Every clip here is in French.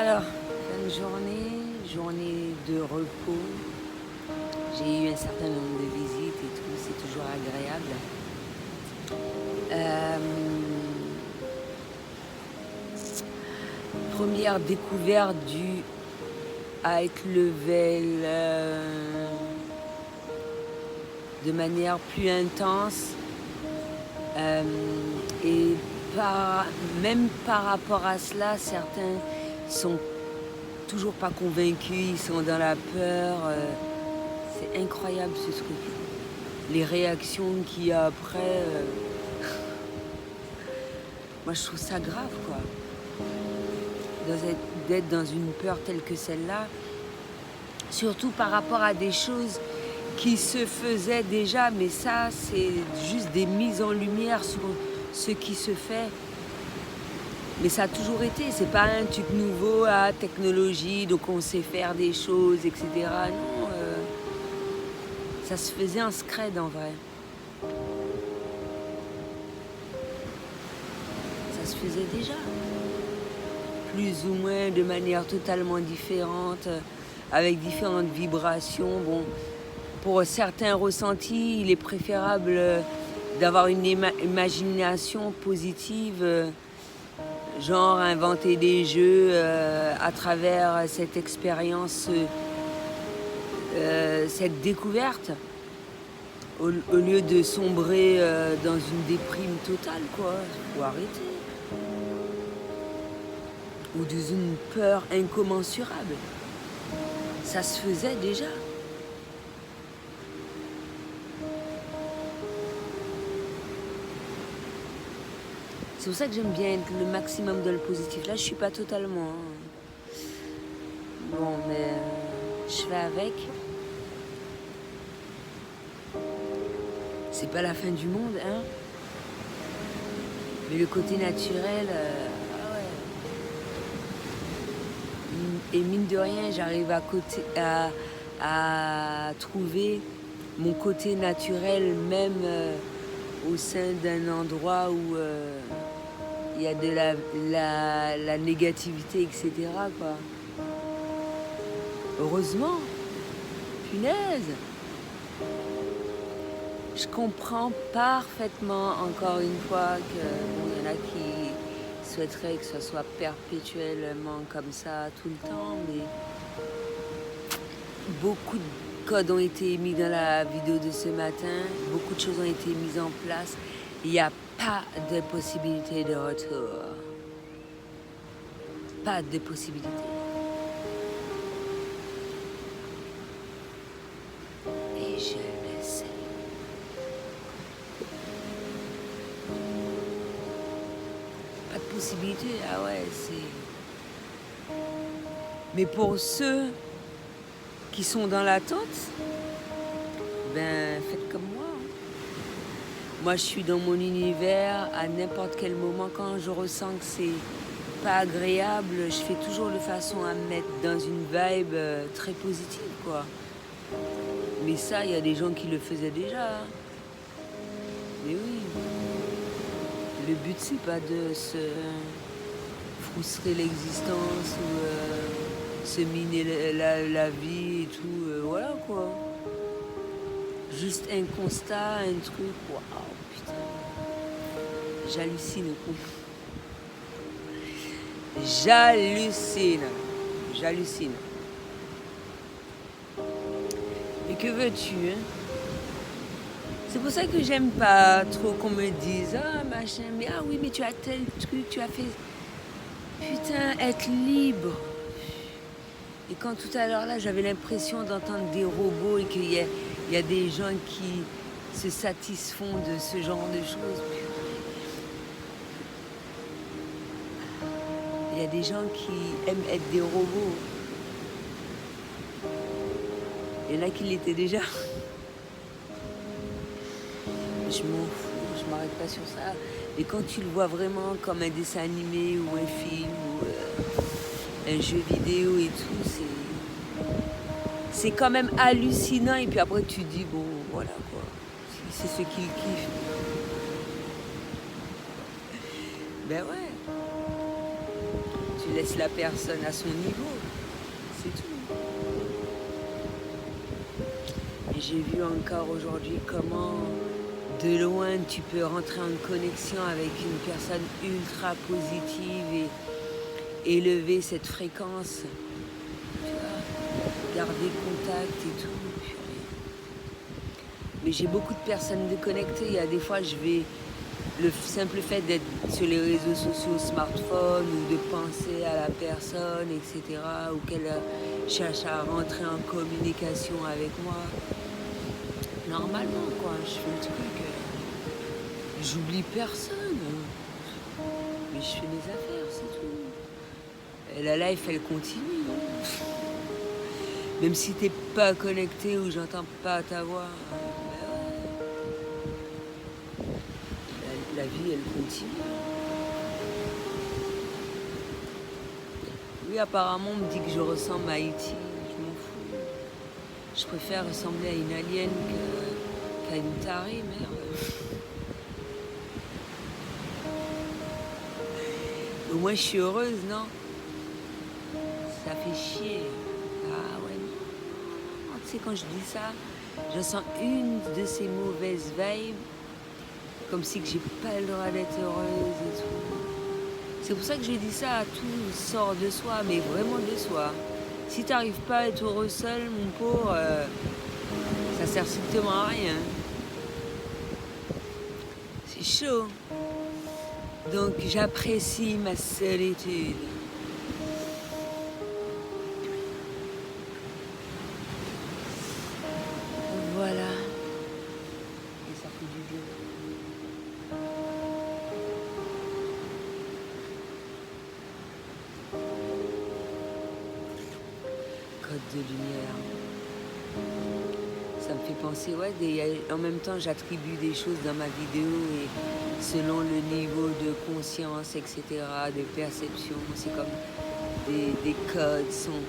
Alors, fin de journée de repos. J'ai eu un certain nombre de visites et tout, c'est toujours agréable. Euh, Première découverte due à être level de manière plus intense et même par rapport à cela, certains sont toujours pas convaincus, ils sont dans la peur. C'est incroyable ce truc. Les réactions qu'il y a après, moi je trouve ça grave quoi. D'être dans une peur telle que celle-là, surtout par rapport à des choses qui se faisaient déjà, mais ça c'est juste des mises en lumière sur ce qui se fait. Mais ça a toujours été, c'est pas un truc nouveau à technologie, donc on sait faire des choses, etc. Non, ça se faisait en scred en vrai. Ça se faisait déjà. Plus ou moins de manière totalement différente, avec différentes vibrations. Bon, pour certains ressentis, il est préférable d'avoir une imagination positive, genre inventer des jeux à travers cette expérience, cette découverte, au lieu de sombrer dans une déprime totale, quoi. Faut arrêter. Ou dans une peur incommensurable. Ça se faisait déjà. C'est pour ça que j'aime bien être le maximum dans le positif. Là, je suis pas totalement. Bon, mais je fais avec. C'est pas la fin du monde, hein. Mais le côté naturel, et mine de rien, j'arrive à trouver mon côté naturel même au sein d'un endroit où il y a de la négativité, etc. quoi. Heureusement, punaise. Je comprends parfaitement, encore une fois, que bon, y en a qui souhaiteraient que ça soit perpétuellement comme ça tout le temps, mais beaucoup de codes ont été mis dans la vidéo de ce matin, beaucoup de choses ont été mises en place. Il n'y a pas de possibilité de retour. Pas de possibilité. Et je le sais. Pas de possibilité, ah ouais, c'est... Mais pour ceux qui sont dans l'attente, ben faites comme moi. Moi je suis dans mon univers à n'importe quel moment. Quand je ressens que c'est pas agréable, je fais toujours de façon à me mettre dans une vibe très positive quoi. Mais ça, il y a des gens qui le faisaient déjà. Hein. Mais oui. Le but c'est pas de se frustrer l'existence ou se miner la vie et tout, voilà quoi. Juste un constat, un truc, waouh, putain. J'hallucine. J'hallucine. Et que veux-tu, hein? C'est pour ça que j'aime pas trop qu'on me dise ah machin, mais ah oui mais tu as tel truc, tu as fait. Putain, être libre. Et quand tout à l'heure là j'avais l'impression d'entendre des robots et qu'il y a des gens qui se satisfont de ce genre de choses. Il y a des gens qui aiment être des robots. Il y en a qui l'étaient déjà. Je m'en fous, je m'arrête pas sur ça. Et quand tu le vois vraiment comme un dessin animé ou un film ou un jeu vidéo et tout, c'est quand même hallucinant. Et puis après tu dis bon voilà quoi, c'est ce qu'il kiffe. Ben ouais. Tu laisse la personne à son niveau, c'est tout. Et j'ai vu encore aujourd'hui comment de loin tu peux rentrer en connexion avec une personne ultra positive et élever cette fréquence, tu vois, garder contact et tout. Mais j'ai beaucoup de personnes déconnectées. Il y a des fois, le simple fait d'être sur les réseaux sociaux, smartphone, ou de penser à la personne, etc., ou qu'elle cherche à rentrer en communication avec moi, normalement, quoi, je fais le truc. J'oublie personne. Mais je fais mes affaires, c'est tout. Et la life, elle continue, non? Même si t'es pas connecté ou j'entends pas ta voix, la vie, elle continue. Oui, apparemment, on me dit que je ressemble à Haïti. Je m'en fous. Je préfère ressembler à une alien qu'à une tarée, merde. Au moins, je suis heureuse, non? Ça fait chier. Ah ouais, non. Tu sais, quand je dis ça, je sens une de ces mauvaises vibes, comme si que j'ai pas le droit d'être heureuse et tout. C'est pour ça que je dis ça, tout sort de soi, mais vraiment de soi. Si t'arrives pas à être heureux seul, mon pauvre, ça sert strictement à rien. C'est chaud. Donc j'apprécie ma solitude. Voilà. Et ça fait du bien. Code de lumière. Ça me fait penser, ouais, en même temps j'attribue des choses dans ma vidéo et selon le niveau de conscience, etc., de perception, c'est comme des codes sont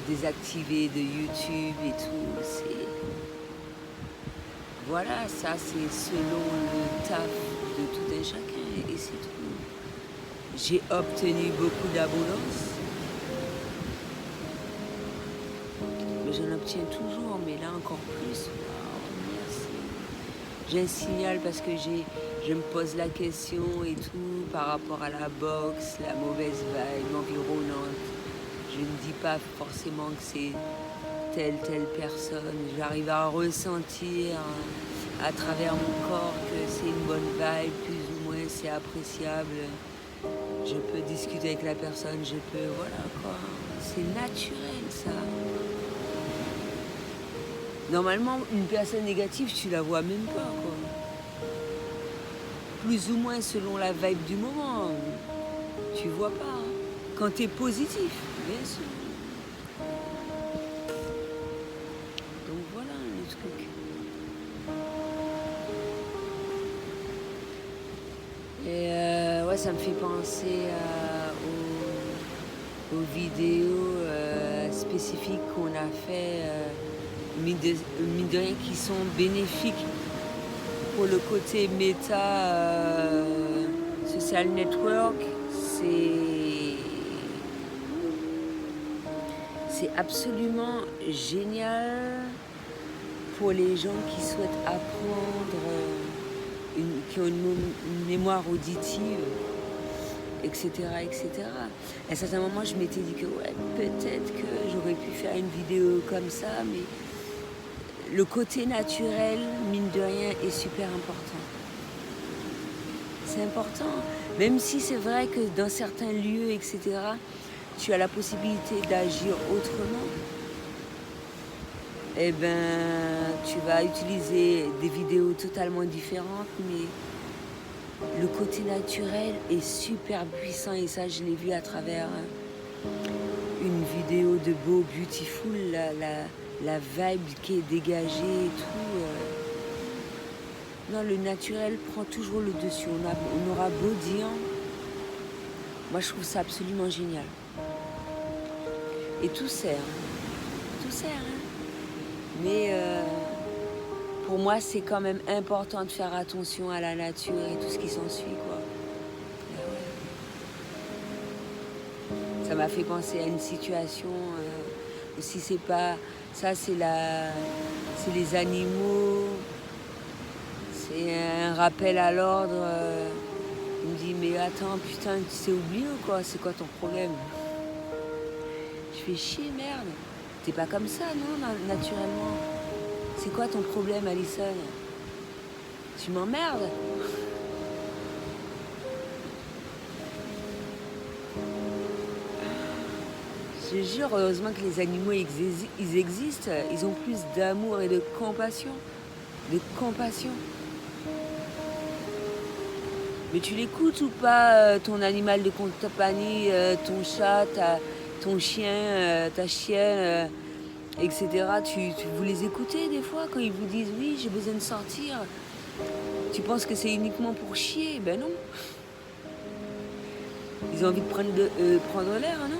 désactivés de YouTube et tout. Voilà, ça c'est selon le taf de tout un chacun et c'est tout. J'ai obtenu beaucoup d'abondance. J'en obtiens toujours, mais là encore plus. Wow, merci. J'ai un signal parce que je me pose la question et tout par rapport à la boxe, la mauvaise vibe environnante. Je ne dis pas forcément que c'est telle personne. J'arrive à ressentir à travers mon corps que c'est une bonne vibe, plus ou moins c'est appréciable. Je peux discuter avec la personne, voilà quoi. C'est naturel ça. Normalement, une personne négative, tu la vois même pas, quoi. Plus ou moins selon la vibe du moment, tu vois pas. Hein. Quand tu es positif, bien sûr. Donc voilà le truc. Et ouais, ça me fait penser aux vidéos spécifiques qu'on a fait. Mine de rien qui sont bénéfiques pour le côté méta social network, c'est absolument génial pour les gens qui souhaitent apprendre, qui ont une mémoire auditive, etc., etc. À un certain moment, je m'étais dit que ouais, peut-être que j'aurais pu faire une vidéo comme ça, mais le côté naturel, mine de rien, est super important. C'est important, même si c'est vrai que dans certains lieux, etc., tu as la possibilité d'agir autrement. Eh ben, tu vas utiliser des vidéos totalement différentes, mais le côté naturel est super puissant et ça, je l'ai vu à travers une vidéo de Beau Beautiful, la vibe qui est dégagée et tout. Non, le naturel prend toujours le dessus. On aura beau dire. Moi, je trouve ça absolument génial. Et tout sert. Tout sert. Hein. Mais pour moi, c'est quand même important de faire attention à la nature et tout ce qui s'ensuit, quoi. Ça m'a fait penser à une situation aussi, c'est pas. Ça, c'est les animaux, c'est un rappel à l'ordre. Il me dit, mais attends, putain, tu t'es oublié ou quoi? C'est quoi ton problème? Je fais chier, merde. T'es pas comme ça, non, naturellement. C'est quoi ton problème, Alison? Tu m'emmerdes? Je te jure, heureusement que les animaux ils existent. Ils ont plus d'amour et de compassion. De compassion. Mais tu l'écoutes ou pas, ton animal de compagnie, ton chat, ton chien, ta chienne, etc. Vous les écoutez des fois quand ils vous disent oui, j'ai besoin de sortir. Tu penses que c'est uniquement pour chier? Ben non. Ils ont envie de prendre l'air, non?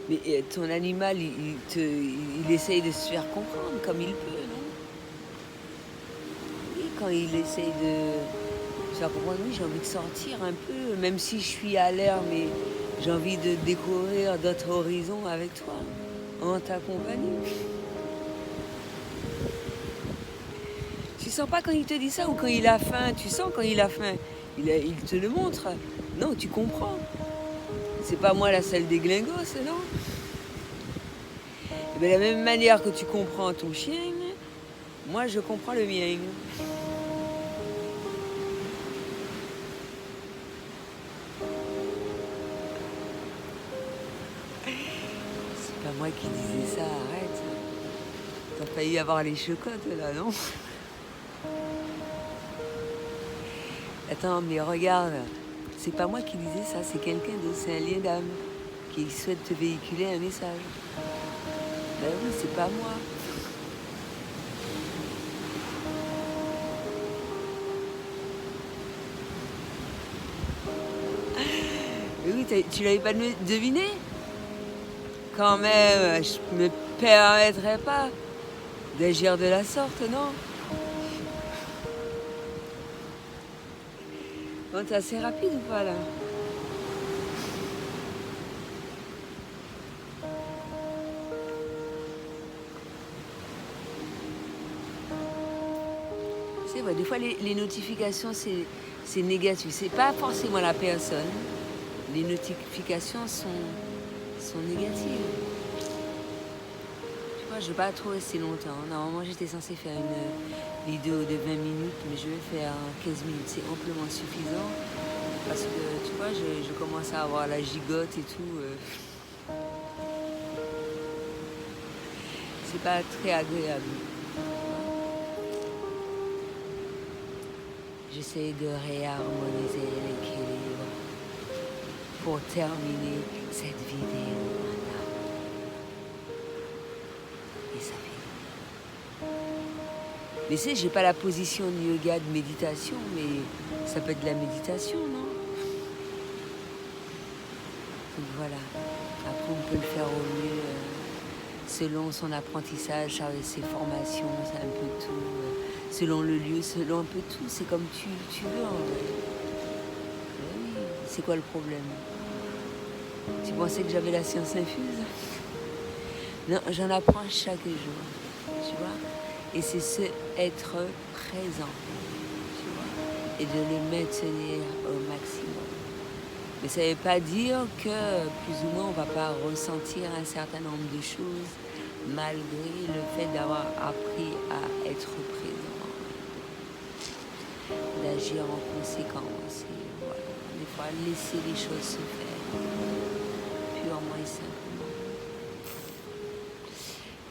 Mais ton animal, il essaye de se faire comprendre comme il peut, non? Oui, quand il essaye de se faire comprendre, oui, j'ai envie de sortir un peu, même si je suis à l'air, mais j'ai envie de découvrir d'autres horizons avec toi, en ta compagnie. Tu sens pas quand il te dit ça ou quand il a faim? Tu sens quand il a faim. Il te le montre. Non, tu comprends. C'est pas moi la seule des glingos, non? De la même manière que tu comprends ton chien, moi je comprends le mien. C'est pas moi qui disais ça, arrête. T'as failli avoir les chocottes là, non? Attends, mais regarde, c'est pas moi qui disais ça, c'est quelqu'un d'autre, c'est un lien d'âme qui souhaite te véhiculer un message. Ben oui, c'est pas moi. Mais oui, tu l'avais pas deviné? Quand même, je me permettrais pas d'agir de la sorte, non? Bon, t'es assez rapide ou pas là? C'est vrai, des fois les notifications c'est négatif, c'est pas forcément la personne. Les notifications sont négatives. Tu vois, je vais pas trop rester longtemps. Normalement j'étais censée faire une vidéo de 20 minutes, mais je vais faire 15 minutes, c'est amplement suffisant. Parce que tu vois, je commence à avoir la gigote et tout. C'est pas très agréable. J'essaie de réharmoniser l'équilibre pour terminer cette vidéo. Et ça fait. Mais tu sais, j'ai pas la position de yoga, de méditation, mais ça peut être de la méditation, non? Donc voilà. Après, on peut le faire au mieux selon son apprentissage, ses formations, c'est un peu tout. Selon le lieu, selon un peu tout. C'est comme tu veux en vrai. Oui, c'est quoi le problème? Tu pensais que j'avais la science infuse? Non, j'en apprends chaque jour. Tu vois? Et c'est être présent. Tu vois? Et de le maintenir au maximum. Mais ça ne veut pas dire que plus ou moins on ne va pas ressentir un certain nombre de choses malgré le fait d'avoir appris à être présent, d'agir en conséquence. Et voilà. Des fois, laisser les choses se faire, purement et simplement.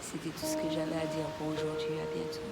C'était tout ce que j'avais à dire pour aujourd'hui. À bientôt.